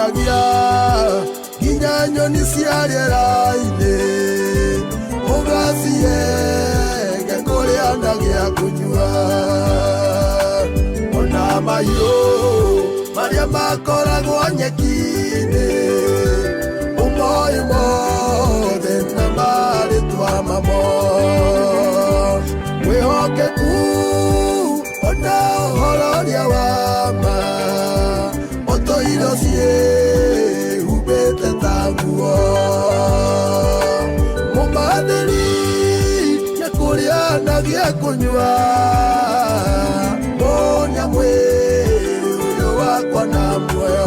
Ũkĩaragia nginya nyoni cia rĩera-inĩ, ũgacihe gĩa kũrĩa na gĩa kũnyua. Ona mahiũ marĩa makoragwo nyeki-inĩ, ũmoĩ mothe na marĩtwa mamo. Mwĩhokeku ona ũhororia wa ma, ũtũire ciĩhumbĩte ta nguo. Mũmathĩri gĩa kũrĩa na gĩa kũnyua, mũnyamwĩrĩ ũyũ wakwa na muoyo.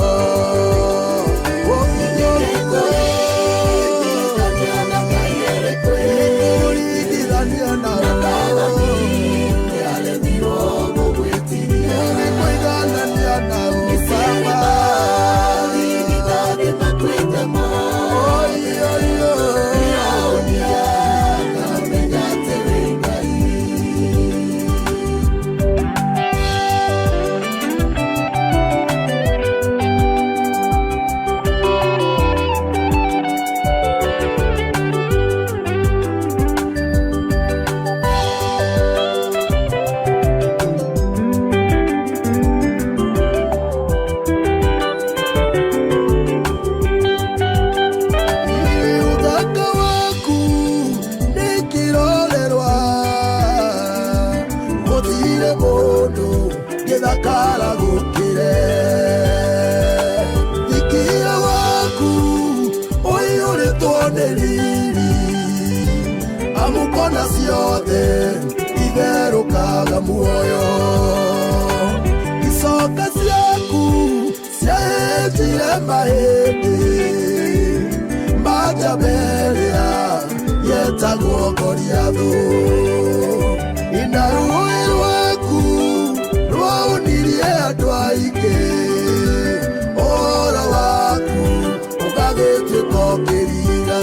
Amukona ciothe itherũkaga muoyo. Icoka ciaku ciahĩnjire mahĩndĩ ma njamba ĩrĩa yetagwo Goliathũ. Na rũĩ rwaku rwaunirie andũ aingĩ, ũhoro waku ũgagĩtuĩka ũkĩriga.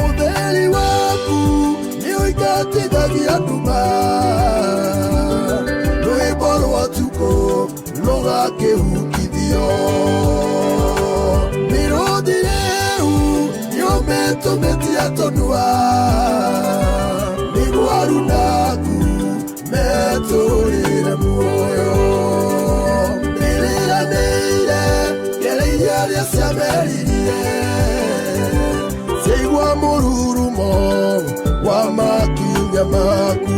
Ũtheri waku nĩ ũingatithagia nduma, rwĩmbo rwa ũtukũ rũgakĩhukithio. Mĩrũthi rĩu nĩũmĩtũmĩtie tũnua, nĩguo arunaku metũrĩre muoyo. Rĩrĩranĩire ngereire rĩa ciameririe, ciaigua mũrurumo wa makinya maku.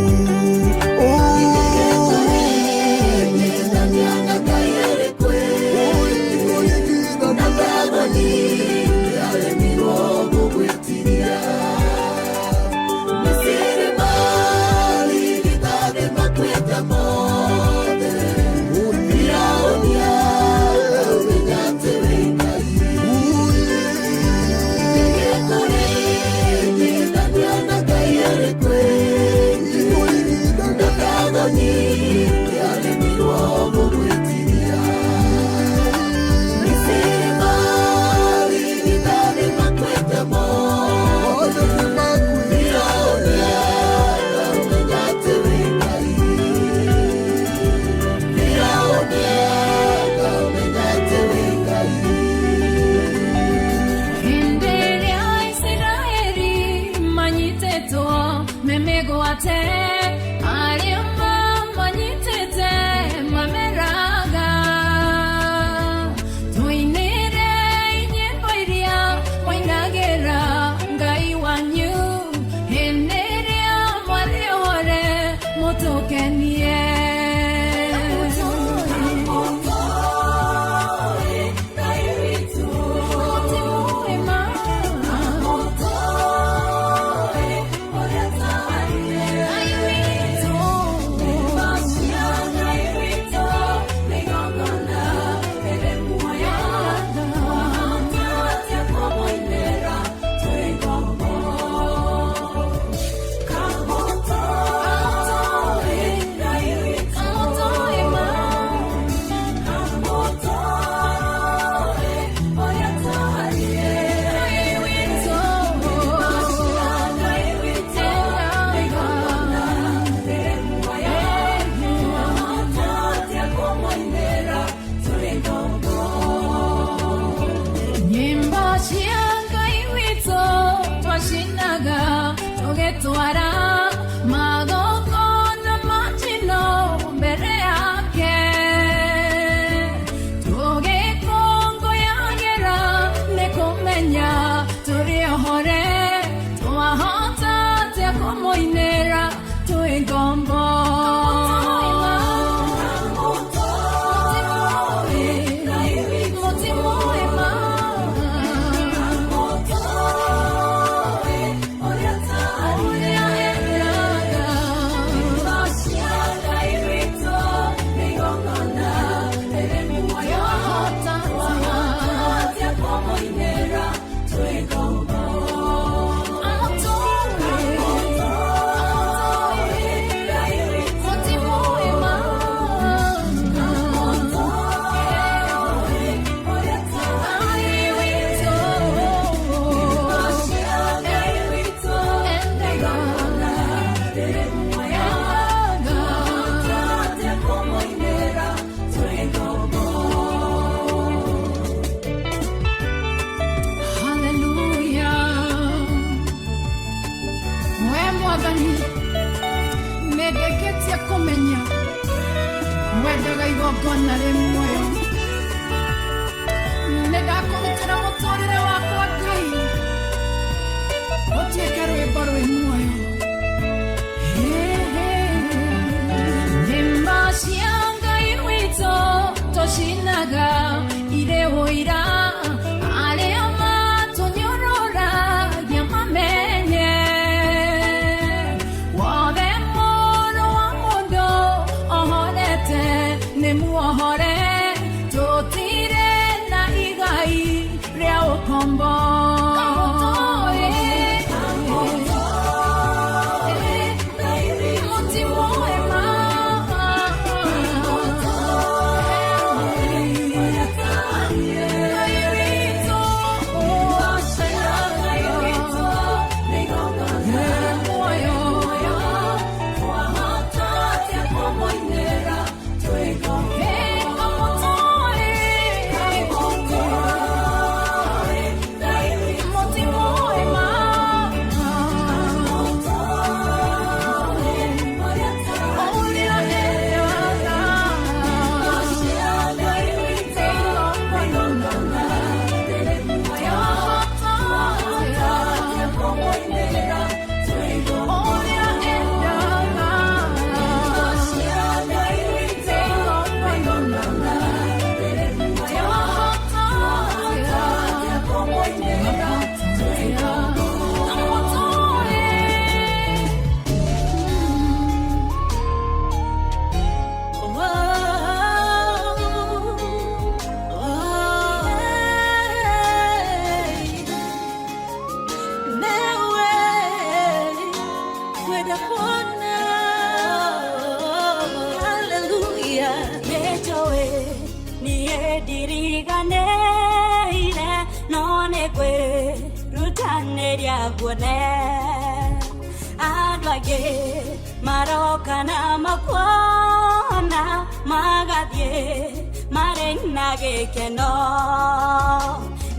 Marokana makwana magadie marenage keno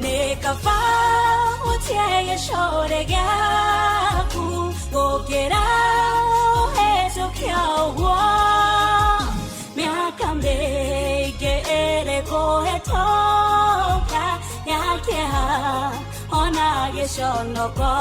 nekafa utie shoregaku gokera heso kyawa miakambe gere kohetoka yakea ona geshonoko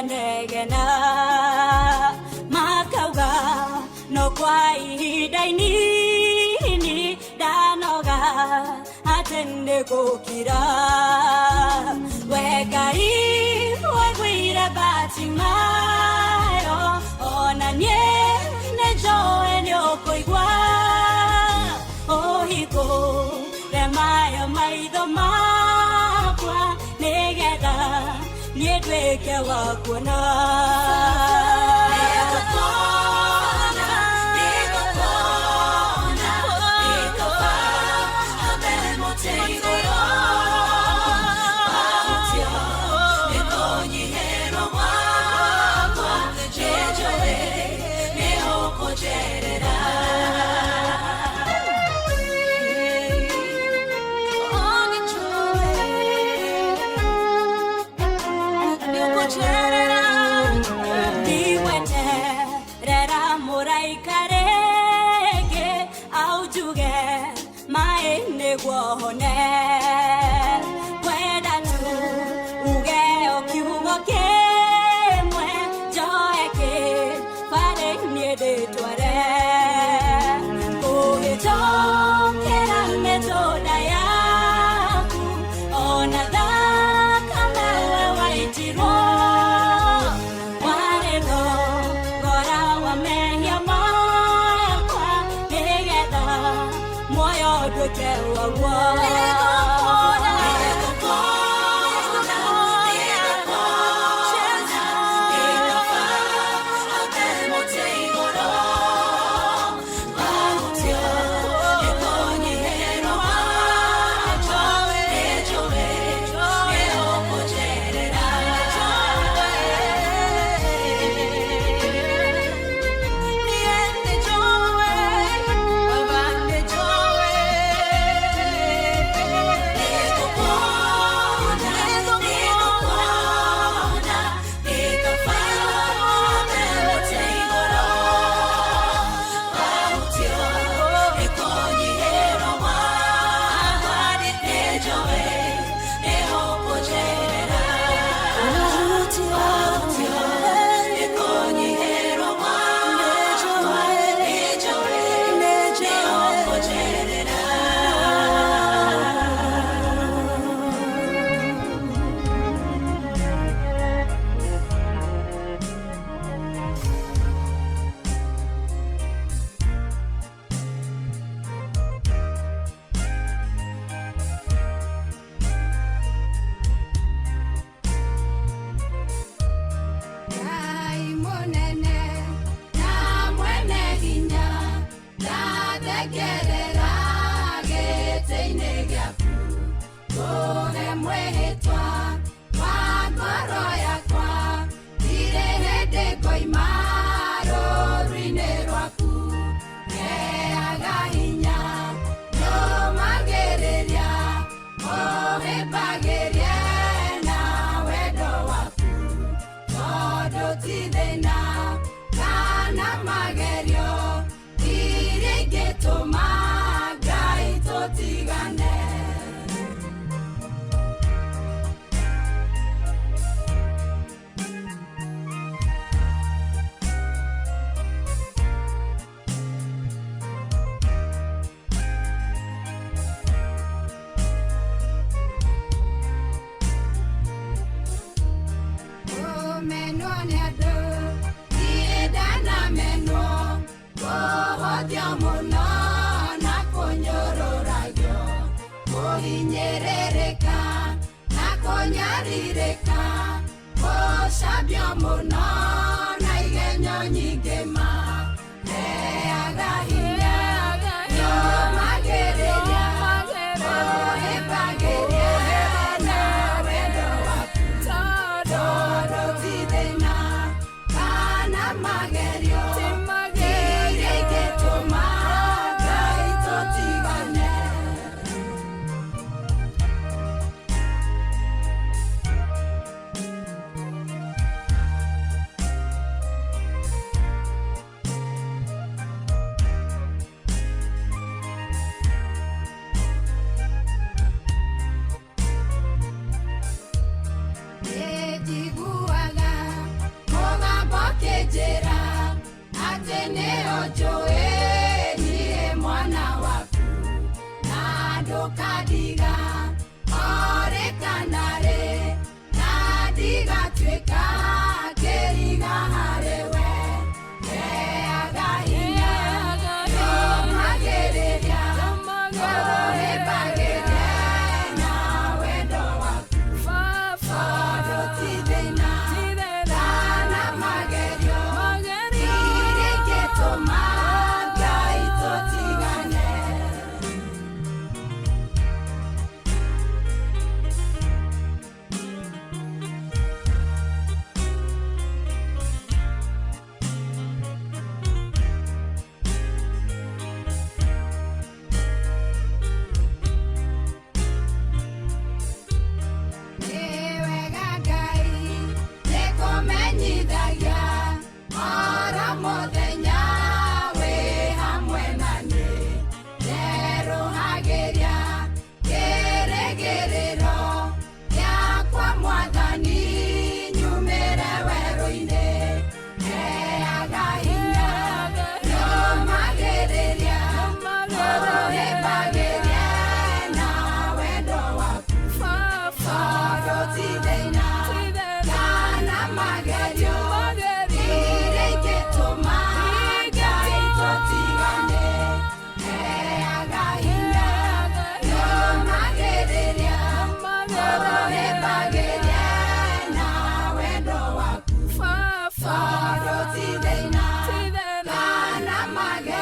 negena makauga no kwai daini ni danoga atende kokira wekai wegwira batimayo onanye nejoe nyokoigwa ohiko remayo maido makwa negeda niedweke wakuna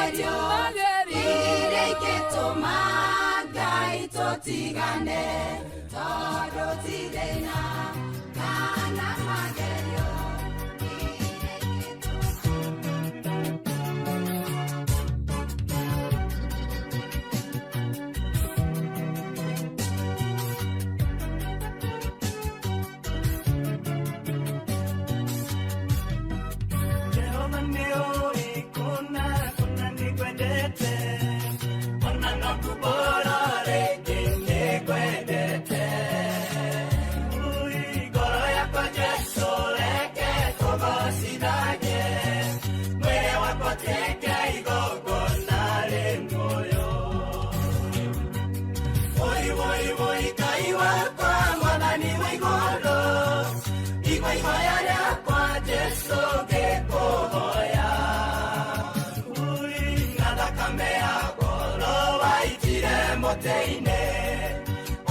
magerio irikituma Ngai tutigane tondu ti thina kana magerio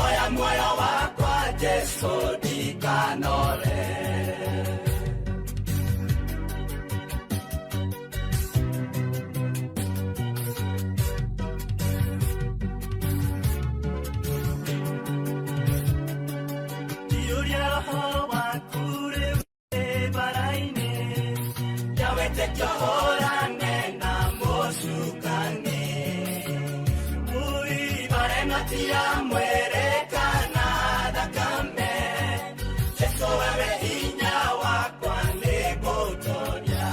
oya moyo wakwa Jesu ndikanore diuria roho waku rĩu mbara-inĩ yawete kĩohorane na mũcukani tia mwere kana thakame Jesu wewe hinya wakwa nĩngũtoria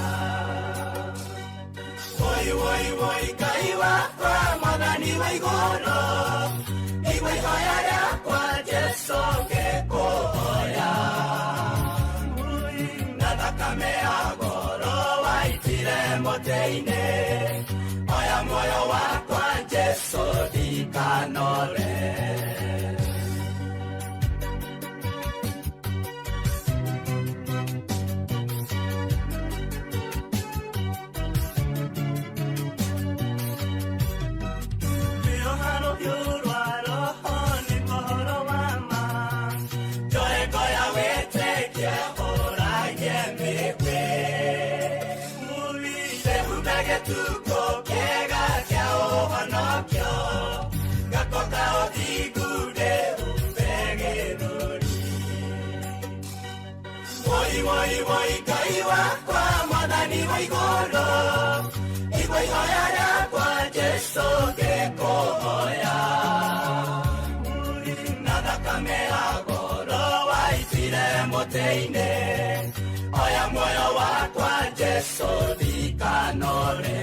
woi woi woi Ngai wakwa mwathani wa igũrũ igua ihoya rĩakwa Jesu ngĩkũhoya na thakame ya goro waitire mũtĩ-inĩ oya muoyo wakwa Jesu ndikanore woi woi Ngai wakwa mwathani wa igũrũ igua ihoya rĩakwa Jesu ngĩkũhoya na thakame ya goro waitire mũtĩ-inĩ oya muoyo wakwa Jesu ndikanore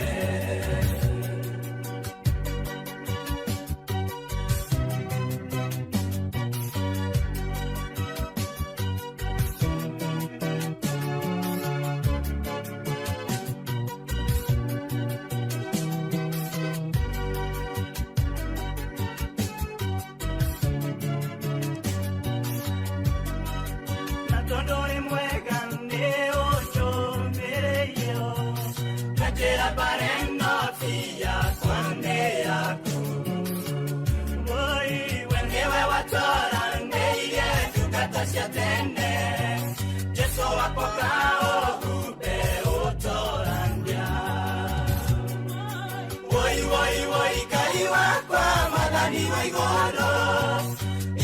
Jesu wakoka ohupe utorania woi woi woi Ngai wakwa mwathani wa igũrũ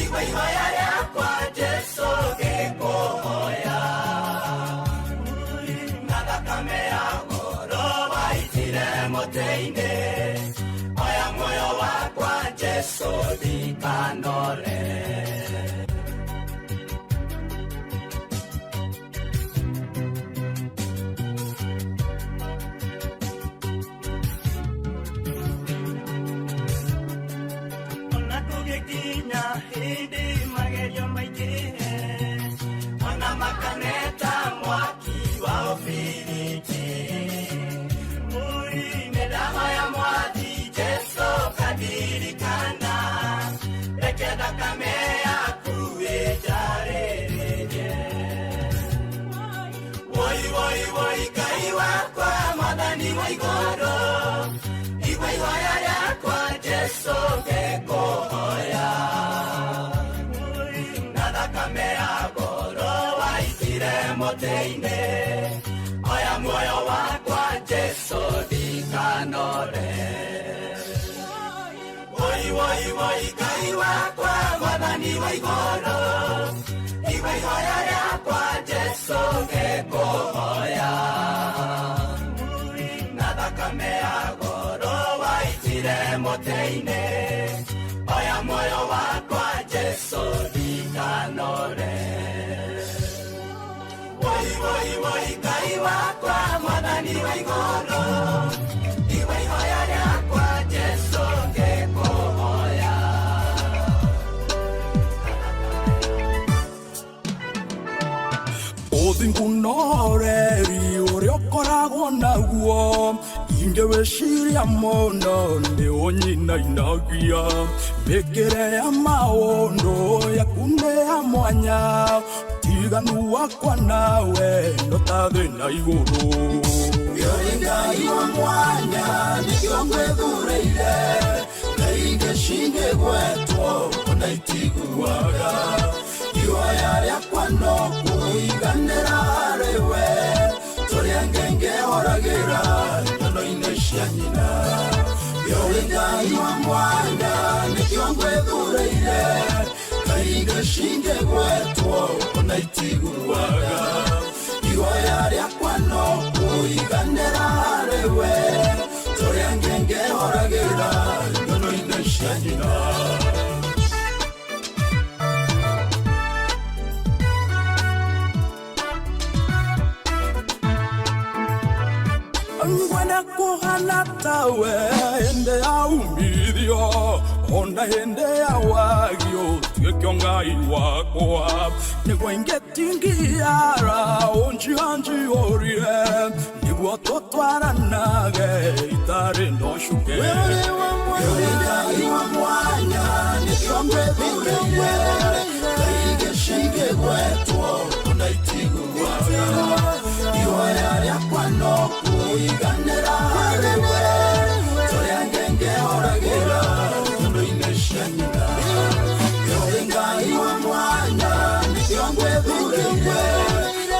igua ihoya rĩakwa Jesu ngĩkũhoya na thakame ya goro waitire mũtĩ-inĩ oya muoyo wakwa Jesu ndikanore Oya moyo wakwa Jesu dika ndikanore woi woi woi Ngai wakwa Mwathani wa igũrũ iwe ihoya rĩakwa Jesu ngĩkũhoya na thakame ya goro waitire mũtĩ-inĩ oya muoyo wakwa Jesu ndikanore woi woi woi Ngai wakwa Mwathani wa igũrũ iwe ihoya rĩakwa Jesu ngĩkũhoya Othingunore ũrĩa ũkoragwo naguo ingĩwĩciria mũno nĩ ũnyinainagia mĩkĩre ya maũndũ yaku nĩ ya mwanya tiganu wakwa nawe no ta thĩ na igũrũ Yori Ngai wa mwanya nĩkĩo ngwĩthuurĩire Ngai gĩcinge gwetwo ona itiguaga ihoya rĩakwa no kũiganĩra harĩ we tũrĩa ngĩngĩhoragĩra nyono-inĩ cia nyina Yori Ngai wa mwanya nĩkĩo ngwĩthuurĩire Ngai gĩcinge gwetwo ona itiguaga ihoya rĩakwa no kũiganĩra harĩ we tũrĩa ngĩngĩhoragĩra nyono-inĩ cia nyina Ngwenda kuhana tawe hende ya umithio Ona hende ya wagio tuĩke Ngai wakwa nĩguo ingĩtingiara ũnjianjiorie nĩguo tũtwaranage itarĩ ndocuke Yori Ngai wa mwanya nĩkĩo ngwĩthuurĩire Ngai gĩcinge gwetwo ona itiguaga ihoya rĩakwa no kũiganĩra harĩ we tũrĩa ngĩngĩhoragĩra nyono-inĩ cia nyina Yori Ngai wa mwanya nĩkĩo ngwĩthuurĩire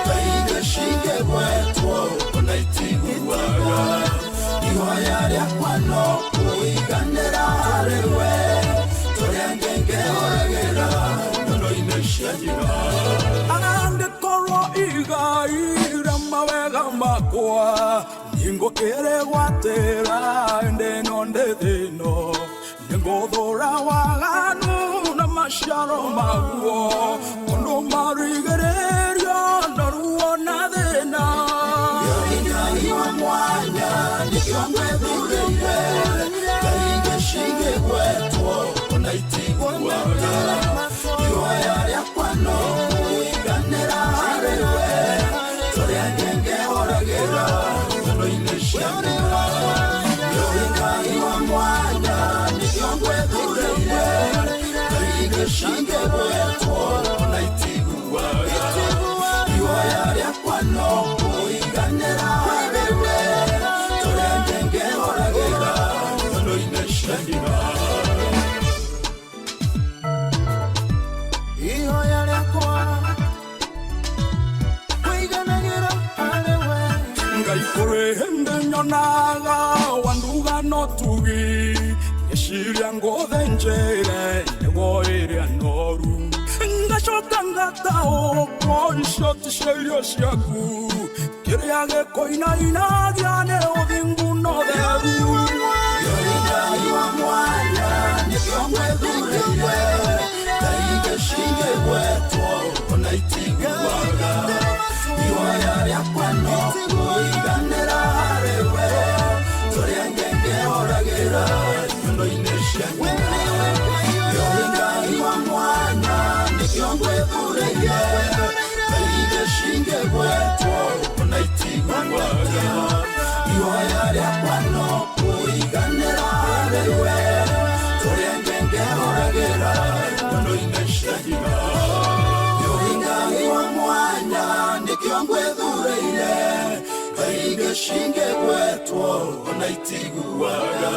Ngai gĩcinge gwetwo ona itiguaga ihoya rĩakwa no kũiganĩra harĩ we tũrĩa ngĩngĩhoragĩra nyono-inĩ cia nyina angĩkorwo igai rĩa mawega makwa ningũkĩrĩ gwatĩra hĩndĩ ĩno ndĩ thĩno nĩngũthũra waganu na maciaro maguo tondũ marigĩrĩrio na ruo na thĩna Yori Ngai wa mwanya nĩkĩo ngwĩthuurĩire Ngai gĩcinge gwetwo ona itiguaga ihoya rĩakwa no kũiganĩra harĩ we tũrĩa ngĩngĩhoragĩra nyono-inĩ cia nyina Yori Ngai wa mwanya nĩkĩo ngwĩthuurĩire Ngai gĩcinge gwetwo ona itiguaga ihoya rĩakwa no kũiganĩra harĩ we tũrĩa ngĩngĩhoragĩra nyono-inĩ cia nyina ihoya rĩakwa kũiganagĩra harĩ we Ngai kũrĩ hĩndĩ nyonaga wanduga no tugi ngĩciria ngũthĩnjĩre nĩguo ĩrĩa noru ngacoka ngataũkwo icio ti cia irio ciaku kĩrĩa gĩkũinainagia nĩ ũthingu na ũtheru Yori Ngai wa mwanya nĩkĩo ngwĩthuurĩire Ngai gĩcinge gwetwo ona itiguaga ihoya rĩakwa no kũiganĩra harĩ we tũrĩa ngĩngĩhoragĩra nyono-inĩ cia nyina Yori Ngai wa mwanya nĩkĩo ngwĩthuurĩire Ngai gĩcinge gwetwo ona itiguaga ihoya rĩakwa no kũiganĩra harĩ we tũrĩa ngĩngĩhoragĩra nyono-inĩ cia nyina Yori Ngai wa mwanya nĩkĩo ngwĩthuurĩire Ngai gĩcinge gwetwo ona itiguaga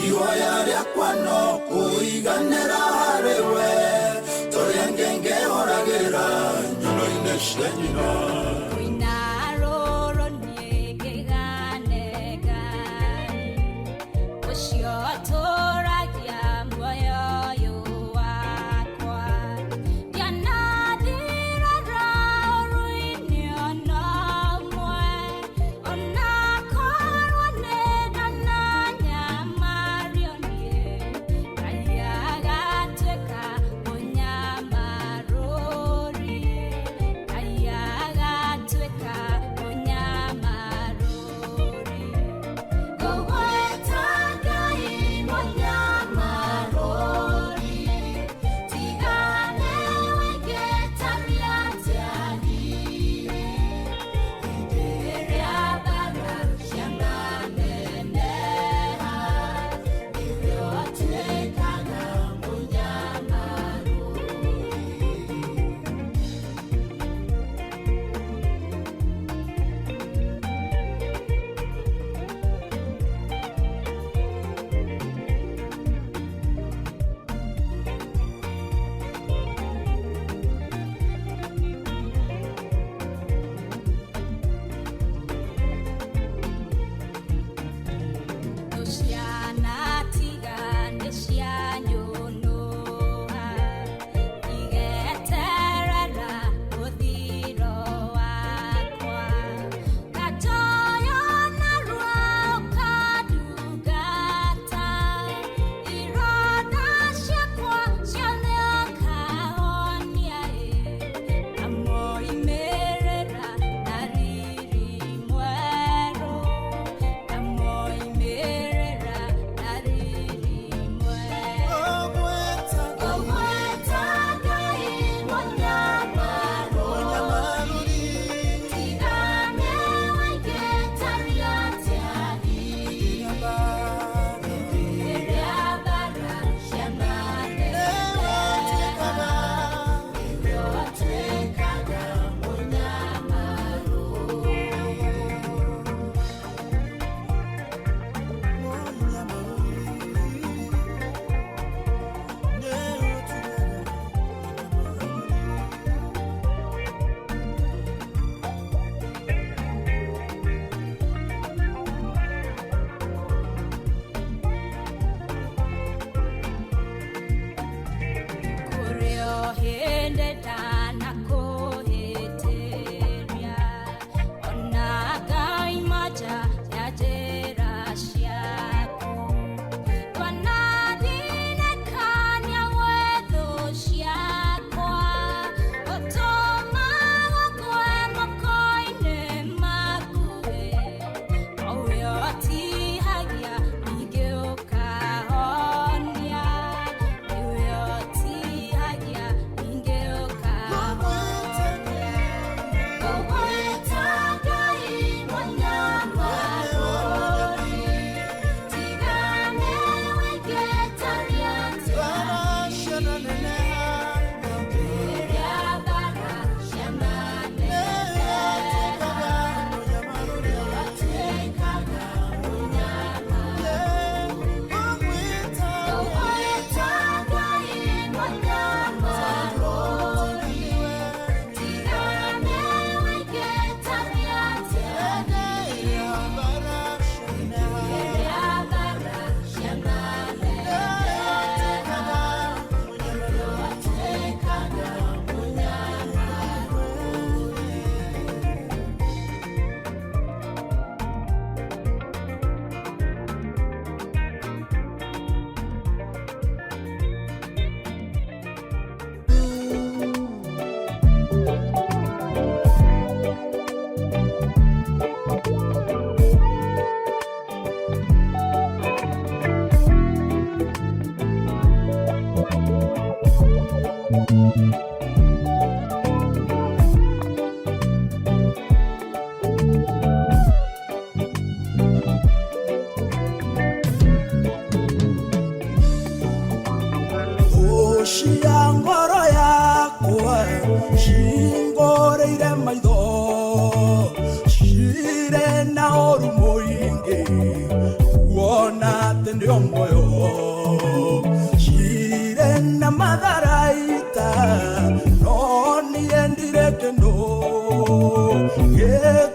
ihoya rĩakwa no kũiganĩra harĩ we tũrĩa ngĩngĩhoragĩra nyono-inĩ cia nyina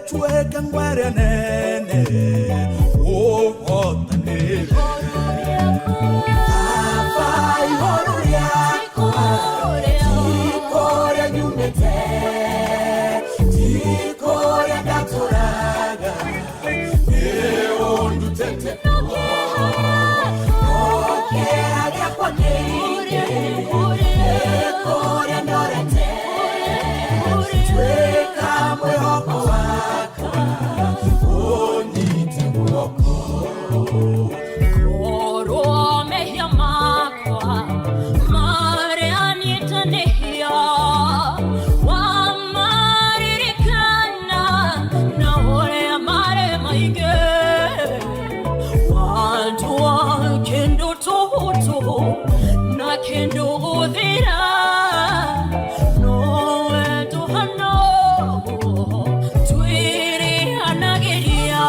Tuwe kangware nene, oh, oh, Korwo mehia makwa marĩa niĩtanĩhia wamaririkana na ũrĩa marĩ maingĩ wandua kĩndũ tũhũtũ na kĩndũ gũthira nowe tũhano twĩrĩanagĩria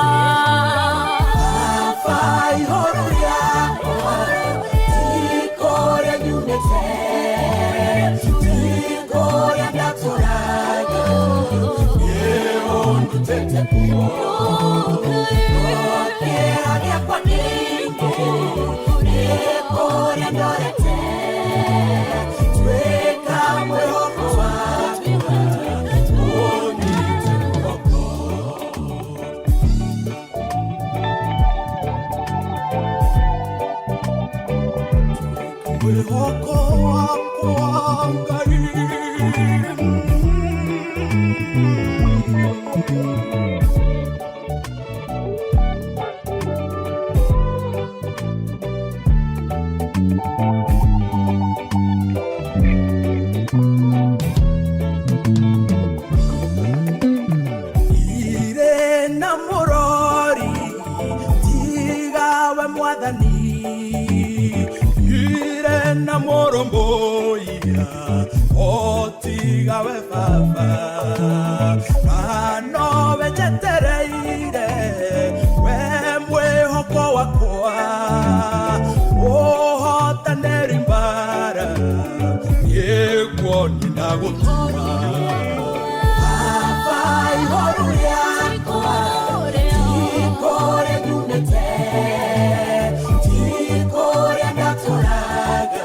Mwihoko wakwa Ngai ire na mũrori tigawe mwathani na moromboia otigawe baba mano vejetereire we mwĩhoko wakwa ũhotanĩri mbara nĩguo ninagũtuma baba igũrũ rĩakwa tikũrĩa nyumĩte tikũrĩa ndatũraga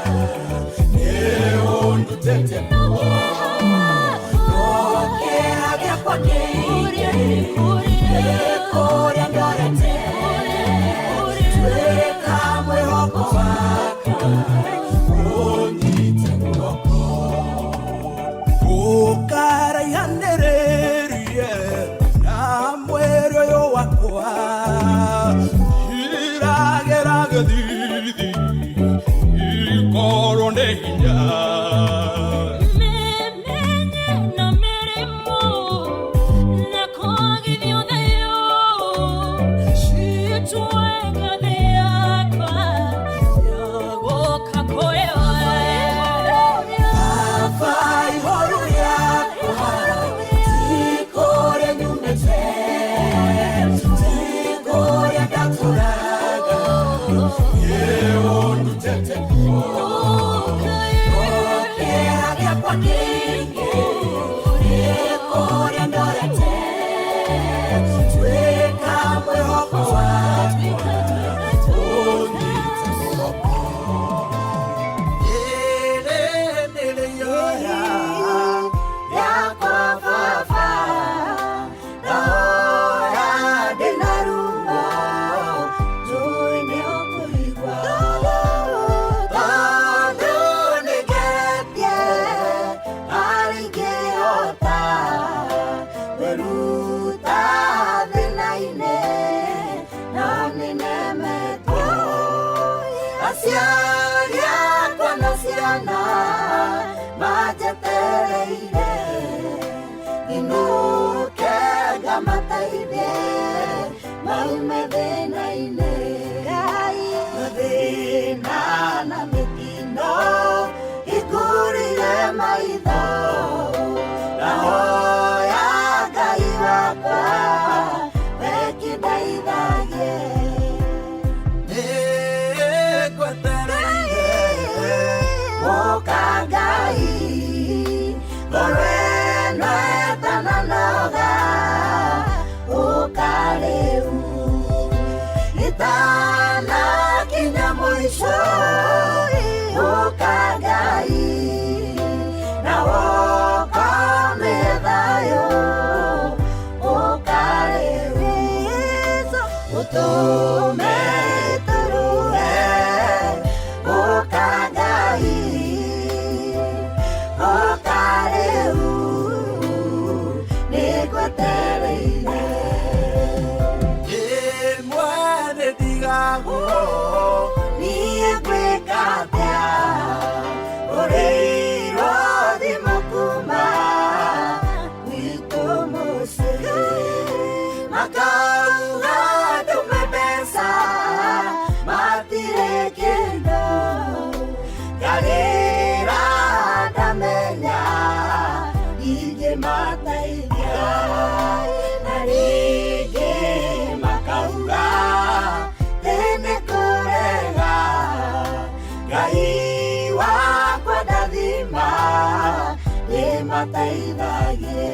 mateithagie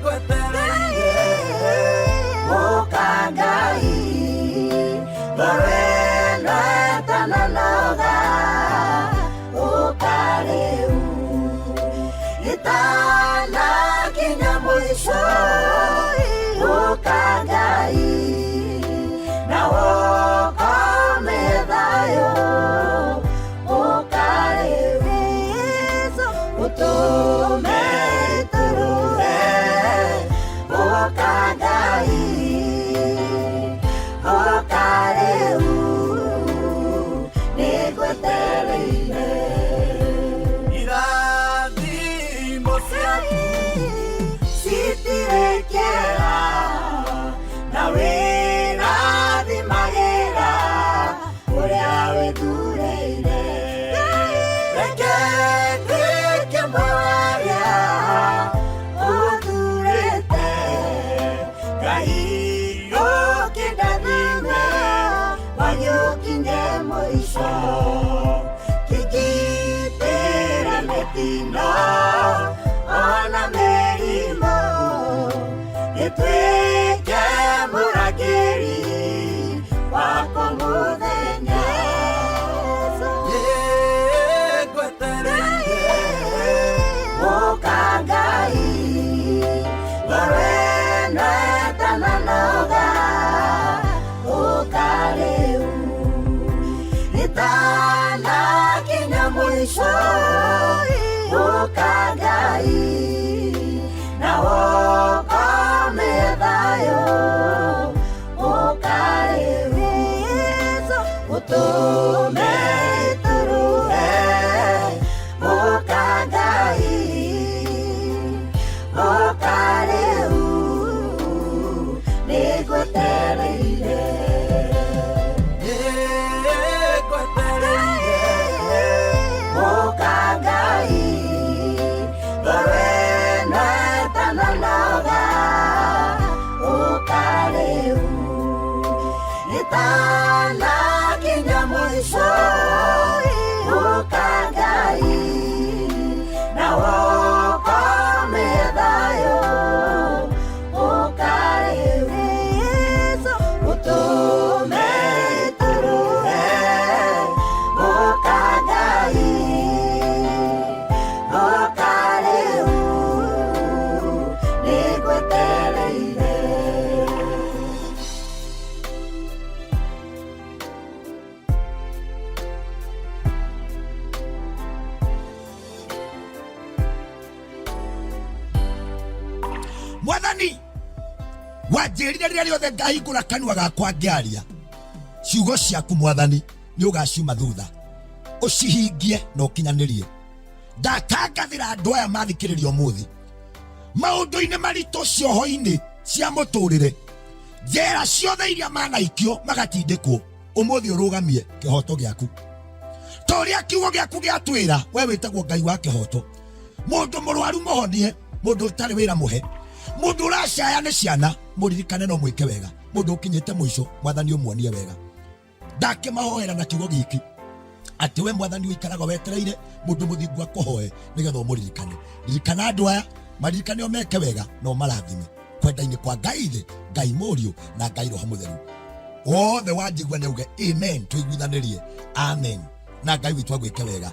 ngwetereire Ngai Lorena tananoga Ukariu Itana kinya mwisho Ngai Na wokome thayo Ukariu Utume turure Ngai Ukariu Nigwetereire irathimo ciaku Citirekera Na wĩrathimagĩra ũrĩa wĩthuurĩire Reke ndwĩke mwaria ũthuurĩte Ngai ũkĩndathime wagĩũkinye mũico Kĩgitĩre mĩtino ona mĩrimũ Gĩtuĩke mũrangĩri wako mũthenya Ngai Lorena tananoga Ukariu Itana kinya mwisho Ngai Na wokome thayo Ukariu Utume turure Ngai Ukariu Nigwetereire Ngai Lorena tananoga Ukariu Itana kinya mwisho Ngai Na wokome thayo Ukariu Utume turure Ngai Ukariu Nigwetereire Mwathani wanjĩrire rĩrĩa rĩothe ngahingũra kanua gakwa ngĩaria ciugo ciaku Mwathani nĩ ũgaciuma thutha ũcihingie na ũkinyanĩrie ndatangathĩra andũ aya mathikĩrĩria ũmũthĩ maũndũ-inĩ maritũ cioho-inĩ cia mũtũrĩre njĩra ciothe iria manaikio magatindĩkwo ũmũthĩ ũrũgamie kĩhoto gĩaku ta ũrĩa kiugo gĩaku gĩatwĩra we wĩtagwo Ngai wa kĩhoto mũndũ mũrwaru mũhonie mũndũ ũtarĩ wĩra mũhe mũndũ ũracaya nĩ ciana mũririkane no mwĩke wega mũndũ ũkinyĩte mũico Mwathani ũmuonie wega ndakĩmahoera na kiugo gĩkĩ atĩ we Mwathani ũikaraga wetereire mũndũ mũthingu akũhoe nĩgetha ũmũririkane ririkana andũ aya maririkane o meke wega no marathime kwenda-inĩ kwa Ngai thĩ Ngai Mũriũ na Ngai Roho Mũtheru wothe wanjigua nĩ uge amen tuiguithanĩrie amen na Ngai witũ agwĩke wega